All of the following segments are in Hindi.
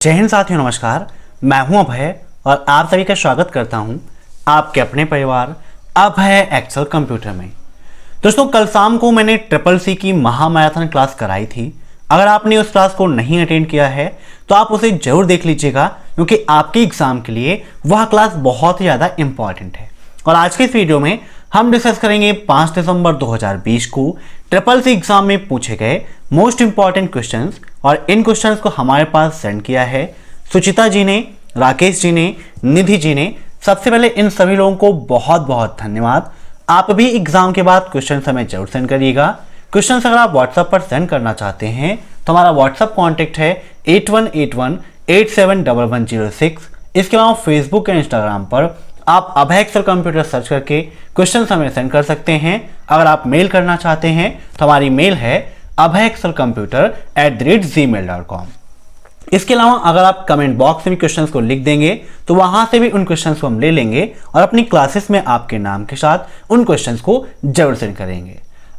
जय हिंद साथियों, नमस्कार। मैं हूं अभय और आप सभी का स्वागत करता हूं आपके अपने परिवार अभय एक्सेल कंप्यूटर में। दोस्तों, कल शाम को मैंने CCC की महामैराथन क्लास कराई थी। अगर आपने उस क्लास को नहीं अटेंड किया है तो आप उसे जरूर देख लीजिएगा, क्योंकि आपके एग्जाम के लिए वह क्लास बहुत ही ज़्यादा इंपॉर्टेंट है। और आज के इस वीडियो में हम डिस्कस करेंगे 5 दिसंबर 2020 को CCC एग्जाम में पूछे गए मोस्ट इंपॉर्टेंट क्वेश्चंस। और इन क्वेश्चंस को हमारे पास सेंड किया है सुचिता जी ने, राकेश जी ने, निधि जी ने। सबसे पहले इन सभी लोगों को बहुत बहुत धन्यवाद। आप भी एग्जाम के बाद क्वेश्चन हमें जरूर सेंड करिएगा। क्वेश्चन अगर आप व्हाट्सएप पर सेंड करना चाहते हैं तो हमारा व्हाट्सएप कॉन्टैक्ट है 8181871106। इसके अलावा फेसबुक और इंस्टाग्राम पर आप अभय एक्सेल कंप्यूटर सर्च करके क्वेश्चन हमें सेंड कर सकते हैं। अगर आप मेल करना चाहते हैं तो हमारी मेल है abhayexcelcomputer@gmail.com। इसके अलावा अगर आप कमेंट बॉक्स में क्वेश्चंस को लिख देंगे तो वहां से भी उन क्वेश्चंस को हम ले लेंगे और अपनी क्लासेस में आपके नाम के साथ उन क्वेश्चंस को जरूर सेंड करेंगे।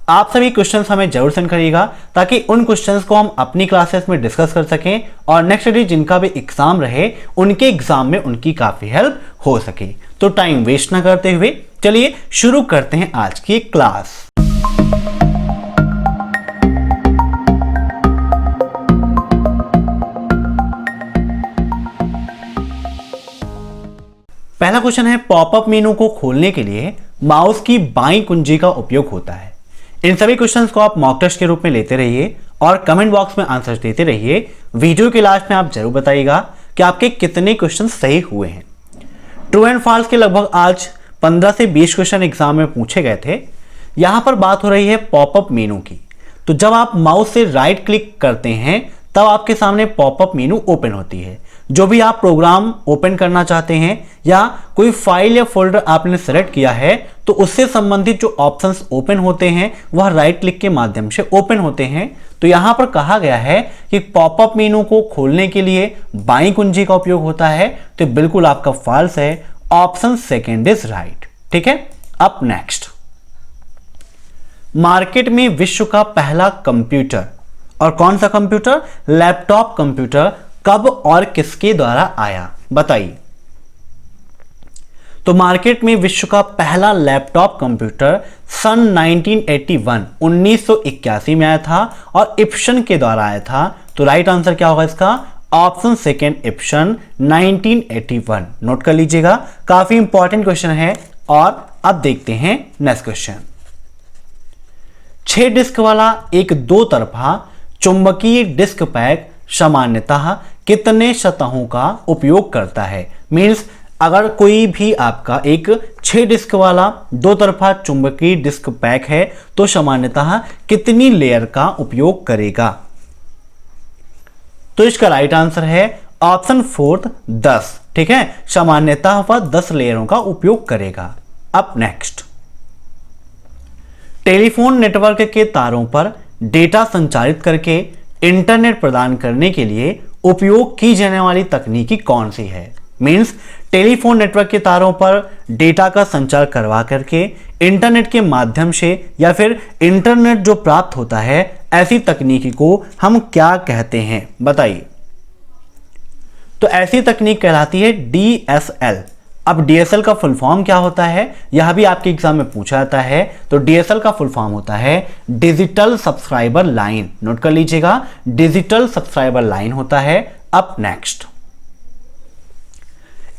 आप सभी क्वेश्चंस हमें जरूर सेंड करिएगा ताकि उन क्वेश्चंस को हम अपनी क्लासेस में डिस्कस कर सकें और नेक्स्ट डे जिनका भी एग्जाम रहे उनके एग्जाम में उनकी काफी हेल्प हो सके। तो टाइम वेस्ट ना करते हुए चलिए शुरू करते हैं आज की क्लास। पहला क्वेश्चन है, पॉपअप मेनू को खोलने के लिए माउस की बाईं कुंजी का उपयोग होता है। इन सभी क्वेश्चंस को आप मॉक टेस्ट के रूप में लेते रहिए और कमेंट बॉक्स में आंसर देते रहिए। वीडियो के लास्ट में आप जरूर बताइएगा कि आपके कितने क्वेश्चन सही हुए हैं। ट्रू एंड फॉल्स के लगभग आज 15 से 20 क्वेश्चन एग्जाम में पूछे गए थे। यहां पर बात हो रही है पॉपअप मेनू की। तो जब आप माउस से राइट क्लिक करते हैं तब आपके सामने पॉपअप मेनू ओपन होती है। जो भी आप प्रोग्राम ओपन करना चाहते हैं या कोई फाइल या फोल्डर आपने सेलेक्ट किया है तो उससे संबंधित जो ऑप्शंस ओपन होते हैं वह राइट क्लिक के माध्यम से ओपन होते हैं। तो यहां पर कहा गया है कि पॉपअप मेनू को खोलने के लिए बाईं कुंजी का उपयोग होता है। तो बिल्कुल आपका फॉल्स है, ऑप्शन सेकेंड इज राइट। ठीक है, अब नेक्स्ट, मार्केट में विश्व का पहला कंप्यूटर, और कौन सा कंप्यूटर? लैपटॉप कंप्यूटर कब और किसके द्वारा आया, बताइए। तो मार्केट में विश्व का पहला लैपटॉप कंप्यूटर सन 1981 में आया था और इप्सन के द्वारा आया था। तो राइट आंसर क्या होगा इसका? Option second, Ibsen 1981। नोट कर लीजिएगा, काफी इंपॉर्टेंट क्वेश्चन है। और अब देखते हैं नेक्स्ट क्वेश्चन। 6 डिस्क वाला एक दो तरफा चुंबकीय डिस्क पैक सामान्यतः कितने सतहों का उपयोग करता है? मींस अगर कोई भी आपका एक 6 डिस्क वाला दो तरफा चुंबकीय डिस्क पैक है तो सामान्यतः कितनी लेयर का उपयोग करेगा? तो इसका राइट आंसर है ऑप्शन फोर्थ, 10। ठीक है, सामान्यतः वह 10 लेयरों का उपयोग करेगा। अब नेक्स्ट, टेलीफोन नेटवर्क के तारों पर डेटा संचारित करके इंटरनेट प्रदान करने के लिए उपयोग की जाने वाली तकनीकी कौन सी है? मींस टेलीफोन नेटवर्क के तारों पर डेटा का संचार करवा करके इंटरनेट के माध्यम से या फिर इंटरनेट जो प्राप्त होता है, ऐसी तकनीकी को हम क्या कहते हैं, बताइए। तो ऐसी तकनीक कहलाती है DSL। अब DSL का फुल फॉर्म क्या होता है, यह भी आपके एग्जाम में पूछा जाता है। तो DSL का फुल फॉर्म होता है डिजिटल सब्सक्राइबर लाइन। नोट कर लीजिएगा, डिजिटल सब्सक्राइबर लाइन होता है। अब नेक्स्ट,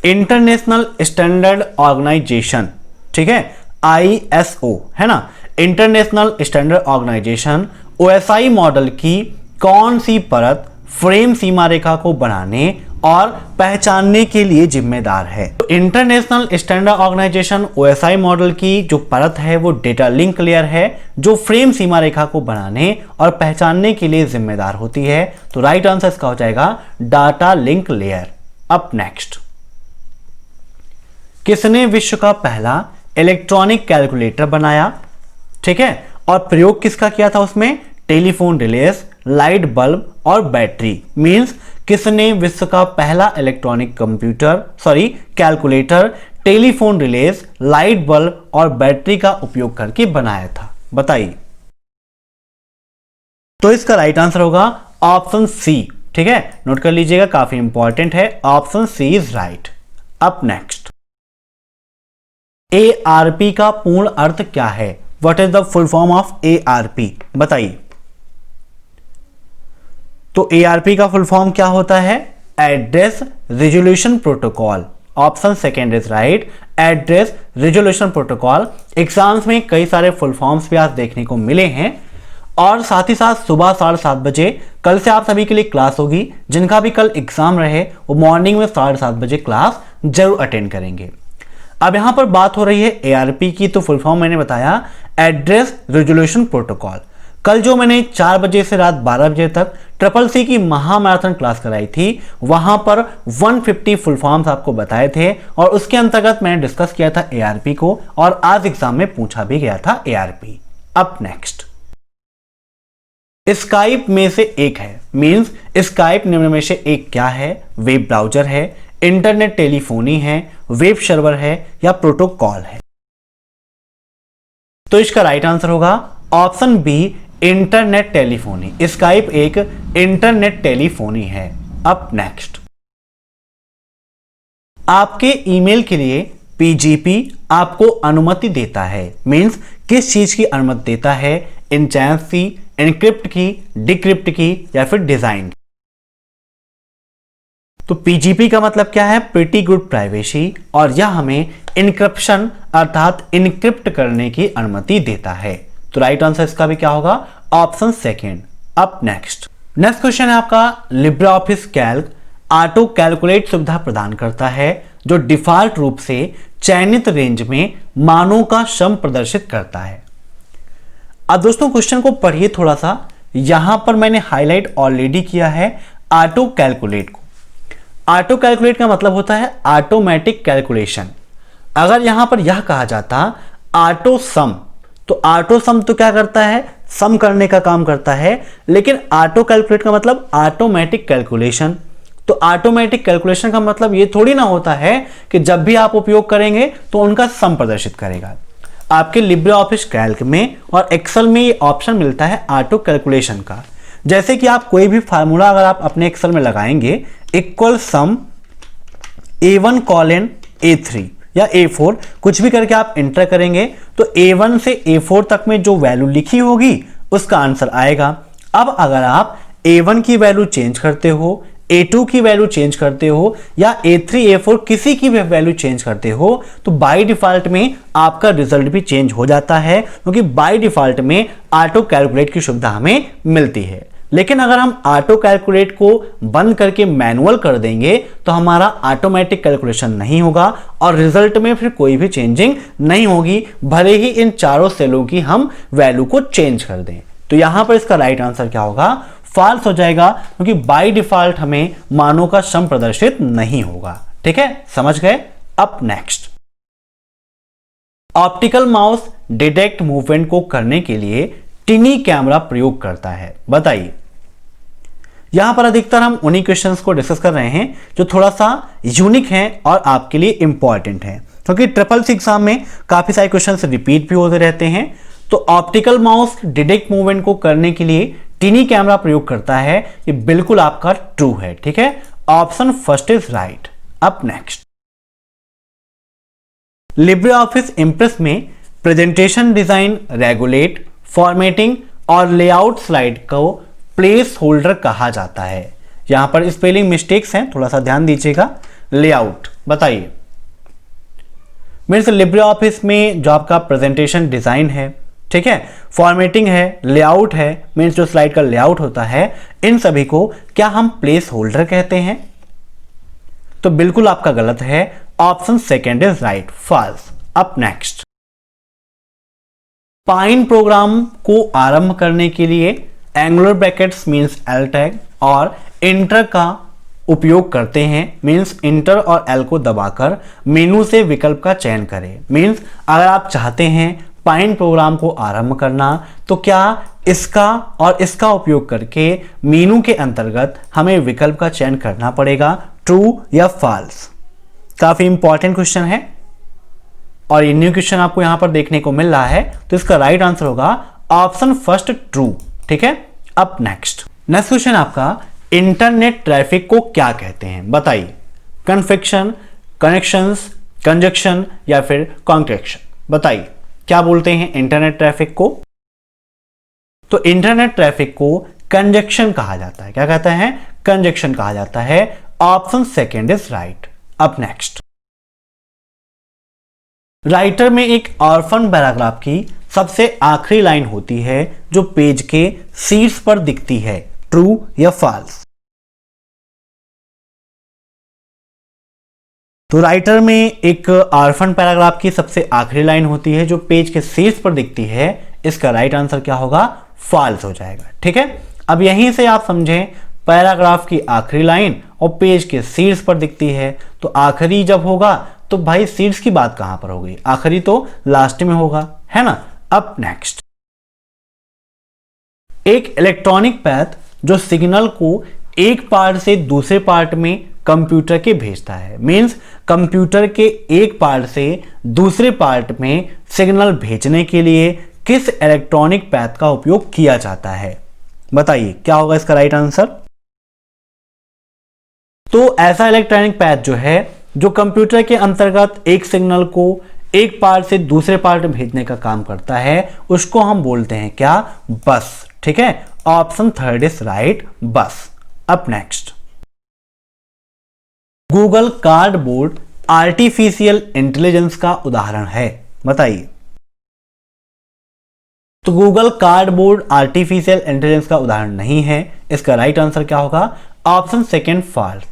इंटरनेशनल स्टैंडर्ड ऑर्गेनाइजेशन, ठीक है, ISO है ना, international standard organisation OSI model की कौन सी परत फ्रेम सीमा रेखा को बनाने और पहचानने के लिए जिम्मेदार है? तो international standard organisation OSI model की जो परत है वो डेटा लिंक लेयर है, जो फ्रेम सीमा रेखा को बनाने और पहचानने के लिए जिम्मेदार होती है। तो राइट आंसर इसका हो जाएगा डाटा लिंक लेयर। अब नेक्स्ट, किसने विश्व का पहला इलेक्ट्रॉनिक कैलकुलेटर बनाया? ठीक है, और प्रयोग किसका किया था उसमें? टेलीफोन रिलेस, लाइट बल्ब और बैटरी। मींस किसने विश्व का पहला electronic calculator telephone relays, light bulb और बैटरी का उपयोग करके बनाया था, बताइए। तो इसका राइट आंसर होगा ऑप्शन सी, ठीक है, नोट कर लीजिएगा, काफी इंपॉर्टेंट है। Option C is right. Up next, ARP का पूर्ण अर्थ क्या है? What is the full form of ARP? बताइए। तो ARP का फुल फॉर्म क्या होता है? Address resolution protocol. Option second is right, address resolution protocol. Exams में कई सारे फुल फॉर्म्स भी आज देखने को मिले हैं। और साथ ही साथ सुबह 7:30 बजे कल से आप सभी के लिए क्लास होगी। जिनका भी कल एग्जाम रहे वो मॉर्निंग में 7:30 बजे क्लास जरूर अटेंड करेंगे। अब यहां पर बात हो रही है ARP की, तो फुल फॉर्म मैंने बताया एड्रेस रिजोल्यूशन प्रोटोकॉल। कल जो मैंने 4 बजे से रात 12 बजे तक CCC की महामैराथन क्लास कराई थी, वहां पर 150 फुल फॉर्म्स आपको बताए थे और उसके अंतर्गत मैंने डिस्कस किया था ARP को, और आज एग्जाम में पूछा भी गया था ARP। अप नेक्स्ट, स्काइप में से एक है, मींस स्काइप निम्न में से एक क्या है? वेब ब्राउजर है, इंटरनेट टेलीफोनी है, वेब सर्वर है, या प्रोटोकॉल है? तो इसका राइट आंसर होगा option B, internet telephony. Skype एक इंटरनेट टेलीफोनी है। अप नेक्स्ट, आपके ईमेल के लिए PGP आपको अनुमति देता है, मींस किस चीज की अनुमति देता है? इंचैंस की, एनक्रिप्ट की, डिक्रिप्ट की, या फिर डिजाइन? तो PGP का मतलब क्या है? प्रीटी गुड प्राइवेसी, और यह हमें इनक्रिप्शन अर्थात इनक्रिप्ट करने की अनुमति देता है। तो राइट आंसर इसका भी क्या होगा? Option second. Up next question है आपका, Libre office Calc auto calculate सुविधा प्रदान करता है जो डिफॉल्ट रूप से चयनित रेंज में मानों का सम प्रदर्शित करता है। अब दोस्तों क्वेश्चन को पढ़िए थोड़ा सा, यहां पर मैंने हाईलाइट ऑलरेडी किया है ऑटो कैलकुलेट को। ऑटो कैलकुलेट का मतलब होता है ऑटोमेटिक कैलकुलेशन। अगर यहां पर यह कहा जाता ऑटो सम, तो ऑटो सम तो क्या करता है? सम करने का काम करता है, लेकिन ऑटो कैलकुलेट का मतलब ऑटोमेटिक कैलकुलेशन। तो ऑटोमेटिक कैलकुलेशन का मतलब ये थोड़ी ना होता है कि जब भी आप उपयोग करेंगे तो उनका सम प्रदर्शित करेगा। आपके लिब्रे ऑफिस कैल्क में और एक्सेल में ये ऑप्शन मिलता है ऑटो कैलकुलेशन का। जैसे कि आप कोई भी फार्मूला अगर आप अपने एक्सेल में लगाएंगे, इक्वल सम A1 कॉलन A3 या A4, कुछ भी करके आप इंटर करेंगे तो A1 से A4 तक में जो वैल्यू लिखी होगी उसका आंसर आएगा। अब अगर आप A1 की वैल्यू चेंज करते हो, A2 की वैल्यू चेंज करते हो, या A3 A4 किसी की भी वैल्यू चेंज करते हो, तो बाय डिफॉल्ट में आपका रिजल्ट भी चेंज हो जाता है, क्योंकि बाय डिफॉल्ट में ऑटो कैलकुलेट की सुविधा हमें मिलती है। लेकिन अगर हम ऑटो कैलकुलेट को बंद करके मैनुअल कर देंगे तो हमारा ऑटोमेटिक कैलकुलेशन नहीं होगा और रिजल्ट में फिर कोई भी चेंजिंग नहीं होगी, भले ही इन चारों सेलों की हम वैल्यू को चेंज कर दें। तो यहां पर इसका राइट आंसर क्या होगा? फॉल्स हो जाएगा, क्योंकि बाय डिफॉल्ट हमें मानों का सम प्रदर्शित नहीं होगा। ठीक है, समझ गए? Up next, optical mouse detect movement को करने के लिए टिनी कैमरा प्रयोग करता है। बताइए। यहां पर अधिकतर हम उन्हीं क्वेश्चंस को डिस्कस कर रहे हैं जो थोड़ा सा यूनिक हैं और आपके लिए इंपॉर्टेंट हैं, क्योंकि SSC एग्जाम में काफी सारे क्वेश्चंस रिपीट भी होते रहते हैं। तो ऑप्टिकल माउस डिटेक्ट मूवमेंट को करने के लिए टिनी कैमरा प्रयोग करता है, ये बिल्कुल आपका ट्रू है। ठीक है, option first is right. Up next, Libre office Impress में प्रेजेंटेशन डिजाइन, रेगुलेट, फॉर्मेटिंग और लेआउट स्लाइड को प्लेस होल्डर कहा जाता है। यहां पर स्पेलिंग मिस्टेक्स हैं, थोड़ा सा ध्यान दीजिएगा। लेआउट बताइए। मीन्स लिब्रे ऑफिस में जो आपका प्रेजेंटेशन डिजाइन है, ठीक है, फॉर्मेटिंग है, लेआउट है, मीन्स जो स्लाइड का लेआउट होता है, इन सभी को क्या हम प्लेस होल्डर कहते हैं? तो बिल्कुल आपका गलत है, option second is right, false. Up next, Pine program को आरंभ करने के लिए angular brackets means L tag और इंटर का उपयोग करते हैं। मीन्स इंटर और एल को दबाकर मेनू से विकल्प का चयन करें। मीन्स अगर आप चाहते हैं पाइन प्रोग्राम को आरंभ करना, तो क्या इसका और इसका उपयोग करके मेनू के अंतर्गत हमें विकल्प का चयन करना पड़ेगा, ट्रू या फॉल्स? काफी इंपॉर्टेंट क्वेश्चन है और ये न्यू क्वेश्चन आपको यहां पर देखने को मिल रहा है, तो इसका राइट आंसर होगा ऑप्शन फर्स्ट, ट्रू। ठीक है, अब नेक्स्ट क्वेश्चन आपका, इंटरनेट ट्रैफिक को क्या कहते हैं, बताइए। कन्फेक्शन, कनेक्शंस, कंजक्शन या फिर कॉन्ट्रैक्शन, बताइए क्या बोलते हैं इंटरनेट ट्रैफिक को। तो इंटरनेट ट्रैफिक को कंजक्शन कहा जाता है। क्या कहता है? कंजक्शन कहा जाता है। Option second is right. Up next, writer में एक ऑर्फन पैराग्राफ की सबसे आखिरी लाइन होती है जो पेज के शीर्ष पर दिखती है, ट्रू या फॉल्स। तो राइटर में एक ऑर्फन पैराग्राफ की सबसे आखिरी लाइन होती है जो पेज के शीर्ष पर दिखती है। इसका राइट आंसर क्या होगा? फॉल्स हो जाएगा। ठीक है, अब यहीं से आप समझें, पैराग्राफ की आखिरी लाइन और पेज के शीर्ष पर दिखती है, तो आखिरी जब होगा तो भाई शीर्ष की बात कहां पर हो गई? आखिरी तो लास्ट में होगा, है ना। अब नेक्स्ट, एक इलेक्ट्रॉनिक पैथ जो सिग्नल को एक पार्ट से दूसरे पार्ट में कंप्यूटर के भेजता है, मींस कंप्यूटर के एक पार्ट से दूसरे पार्ट में सिग्नल भेजने के लिए किस इलेक्ट्रॉनिक पैथ का उपयोग किया जाता है? बताइए क्या होगा इसका राइट आंसर। तो ऐसा इलेक्ट्रॉनिक पैथ जो है जो कंप्यूटर के अंतर्गत एक सिग्नल को एक पार्ट से दूसरे पार्ट में भेजने का काम करता है, उसको हम बोलते हैं क्या? बस। ठीक है, ऑप्शन थर्ड इज राइट, बस। अब next, Google cardboard artificial intelligence का उदाहरण है, बताइए। तो गूगल कार्डबोर्ड आर्टिफिशियल इंटेलिजेंस का उदाहरण नहीं है। इसका राइट आंसर क्या होगा? Option second false.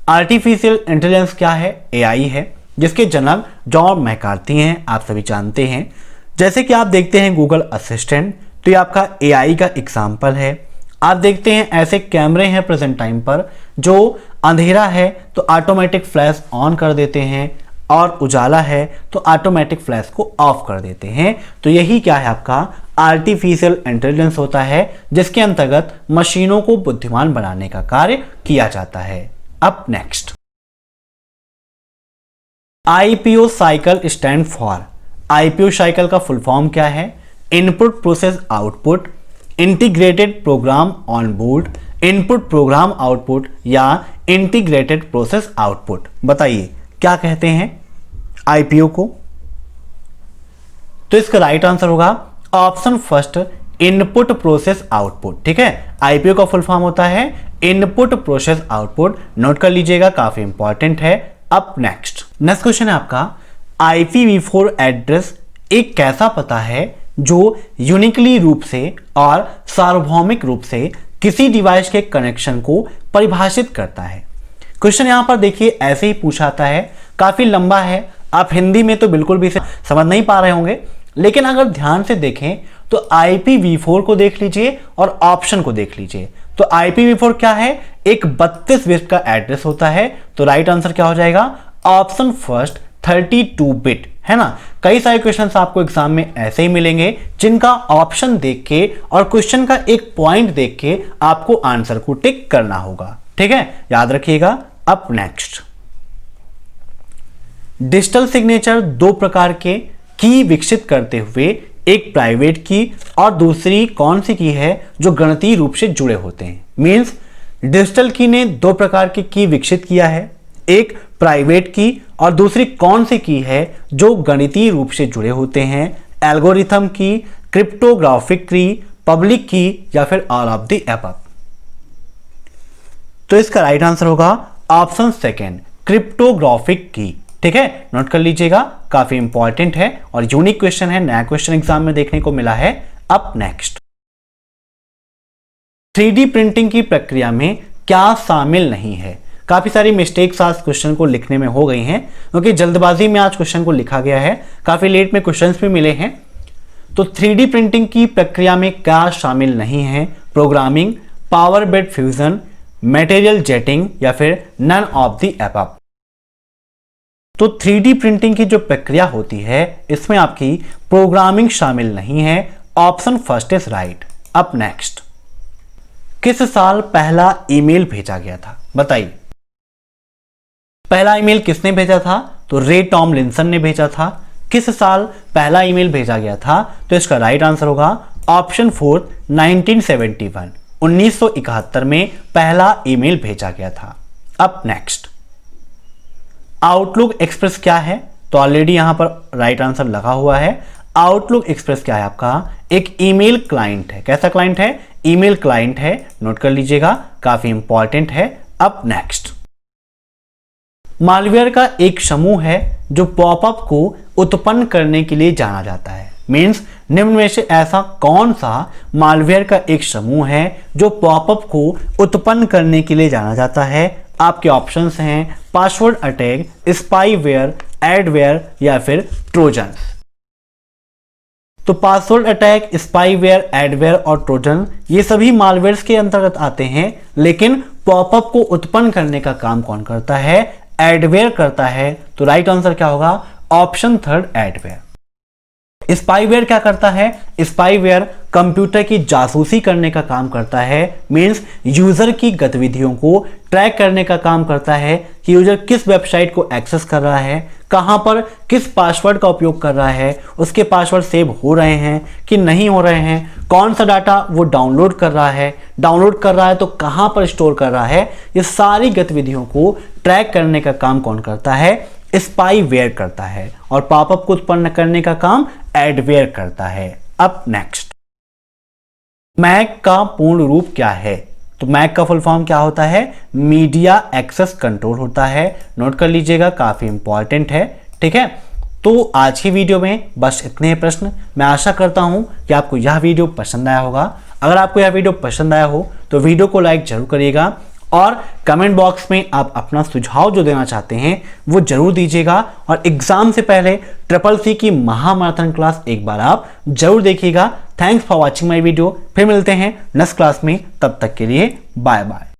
Artificial intelligence क्या है? एआई है, जिसके जनक जॉन मैकार्थी हैं, आप सभी जानते हैं। जैसे कि आप देखते हैं गूगल असिस्टेंट, तो ये आपका एआई का एग्जाम्पल है। आप देखते हैं ऐसे कैमरे हैं प्रेजेंट टाइम पर जो अंधेरा है तो ऑटोमेटिक फ्लैश ऑन कर देते हैं और उजाला है तो ऑटोमेटिक फ्लैश को ऑफ कर देते हैं। तो यही क्या है? आपका आर्टिफिशियल इंटेलिजेंस होता है, जिसके अंतर्गत मशीनों को बुद्धिमान बनाने का कार्य किया जाता है। अब next, IPO cycle stand for. IPO cycle का फुल फॉर्म क्या है? Input process output, integrated program on board, input program output या इंटीग्रेटेड प्रोसेस आउटपुट। बताइए क्या कहते हैं आईपीओ को? तो इसका राइट आंसर होगा option first, input process output. ठीक है, आईपीओ का फुल फॉर्म होता है इनपुट प्रोसेस आउटपुट। नोट कर लीजिएगा, काफी इंपॉर्टेंट है। अब नेक्स्ट क्वेश्चन है आपका, IPv4 एड्रेस एक कैसा पता है जो यूनिकली रूप से और सार्वभौमिक रूप से किसी डिवाइस के कनेक्शन को परिभाषित करता है। क्वेश्चन यहां पर देखिए ऐसे ही पूछाता है, काफी लंबा है, आप हिंदी में तो बिल्कुल भी समझ नहीं पा रहे होंगे, लेकिन अगर ध्यान से देखें तो IPv4 को देख लीजिए और ऑप्शन को देख लीजिए। तो IPv4 क्या है? एक 32 बिट का एड्रेस होता है। तो राइट आंसर क्या हो जाएगा? ऑप्शन फर्स्ट 32 बिट, है ना। कई सारे क्वेश्चंस आपको एग्जाम में ऐसे ही मिलेंगे जिनका ऑप्शन देख के और क्वेश्चन का एक पॉइंट देख के आपको आंसर को टिक करना होगा। ठीक है, याद रखिएगा। अब नेक्स्ट, डिजिटल सिग्नेचर दो प्रकार के की विकसित करते हुए एक प्राइवेट की और दूसरी कौन सी की है जो गणितीय रूप से जुड़े होते हैं। मींस डिजिटल की ने दो प्रकार की विकसित किया है, एक प्राइवेट की और दूसरी कौन सी की है जो गणितीय रूप से जुड़े होते हैं? एल्गोरिथम की, क्रिप्टोग्राफिक की, पब्लिक की या फिर ऑल ऑफ द अबव। तो इसका राइट आंसर होगा ऑप्शन सेकेंड, क्रिप्टोग्राफिक की। ठीक है, नोट कर लीजिएगा, काफी इंपॉर्टेंट है और यूनिक क्वेश्चन है, नया क्वेश्चन एग्जाम में देखने को मिला है। अब नेक्स्ट, 3D प्रिंटिंग की प्रक्रिया में क्या शामिल नहीं है? काफी सारी मिस्टेक्स आज क्वेश्चन को लिखने में हो गई हैं, क्योंकि जल्दबाजी में आज क्वेश्चन को लिखा गया है, काफी लेट में क्वेश्चंस भी मिले हैं। तो 3D प्रिंटिंग की प्रक्रिया में क्या शामिल नहीं है? Programming, power bed fusion, material jetting या फिर नन ऑफ द अबव। तो 3D प्रिंटिंग की जो प्रक्रिया होती है इसमें आपकी प्रोग्रामिंग शामिल नहीं है। Option first is right. अब नेक्स्ट, किस साल पहला ईमेल भेजा गया था? बताइए पहला ईमेल किसने भेजा था? तो रे टॉमलिंसन ने भेजा था। किस साल पहला ईमेल भेजा गया था? तो इसका राइट आंसर होगा ऑप्शन फोर्थ 1971। 1971 में पहला ईमेल भेजा गया था। अब नेक्स्ट, आउटलुक एक्सप्रेस क्या है? तो ऑलरेडी यहां पर राइट आंसर लगा हुआ है। आउटलुक एक्सप्रेस क्या है आपका? एक ईमेल क्लाइंट है। कैसा क्लाइंट है? ईमेल क्लाइंट है। नोट कर लीजिएगा, काफी इंपॉर्टेंट है। अब नेक्स्ट, मालवेयर का एक समूह है जो पॉपअप को उत्पन्न करने के लिए जाना जाता है। मींस निम्न में से ऐसा कौन सा मालवेयर का एक समूह है जो पॉपअप को उत्पन्न करने के लिए जाना जाता है? आपके ऑप्शंस हैं पासवर्ड अटैक, स्पाईवेयर, एडवेयर या फिर ट्रोजन। तो पासवर्ड अटैक, स्पाईवेयर, एडवेयर और ट्रोजन ये सभी मालवेयर्स के अंतर्गत आते हैं, लेकिन पॉपअप को उत्पन्न करने का काम कौन करता है? एडवेयर करता है। तो राइट आंसर क्या होगा? Option third, adware. स्पाईवेयर क्या करता है? स्पाईवेयर कंप्यूटर की जासूसी करने का काम करता है। मींस यूजर की गतिविधियों को ट्रैक करने का काम करता है कि यूजर किस वेबसाइट को एक्सेस कर रहा है, कहां पर किस पासवर्ड का उपयोग कर रहा है, उसके पासवर्ड सेव हो रहे हैं कि नहीं हो रहे हैं, कौन सा डाटा वो डाउनलोड कर रहा है तो कहां पर स्टोर कर रहा है। ये सारी गतिविधियों को ट्रैक करने का काम कौन करता है? स्पाईवेयर करता है। और पॉपअप को उत्पन्न करने का काम एडवेयर करता है। अब नेक्स्ट, मैक का पूर्ण रूप क्या है? तो मैक का फुल फॉर्म क्या होता है? मीडिया एक्सेस कंट्रोल होता है। नोट कर लीजिएगा, काफी इंपॉर्टेंट है। ठीक है, तो आज की वीडियो में बस इतने प्रश्न। मैं आशा करता हूं कि आपको यह वीडियो पसंद आया होगा। अगर आपको यह वीडियो पसंद आया हो तो वीडियो को लाइक जरूर करिएगा और कमेंट बॉक्स में आप अपना सुझाव जो देना चाहते हैं वो जरूर दीजिएगा। और एग्जाम से पहले CCC की महामैराथन क्लास एक बार आप जरूर देखिएगा। Thanks for watching my video. फिर मिलते हैं नेक्स्ट क्लास में, तब तक के लिए बाय बाय।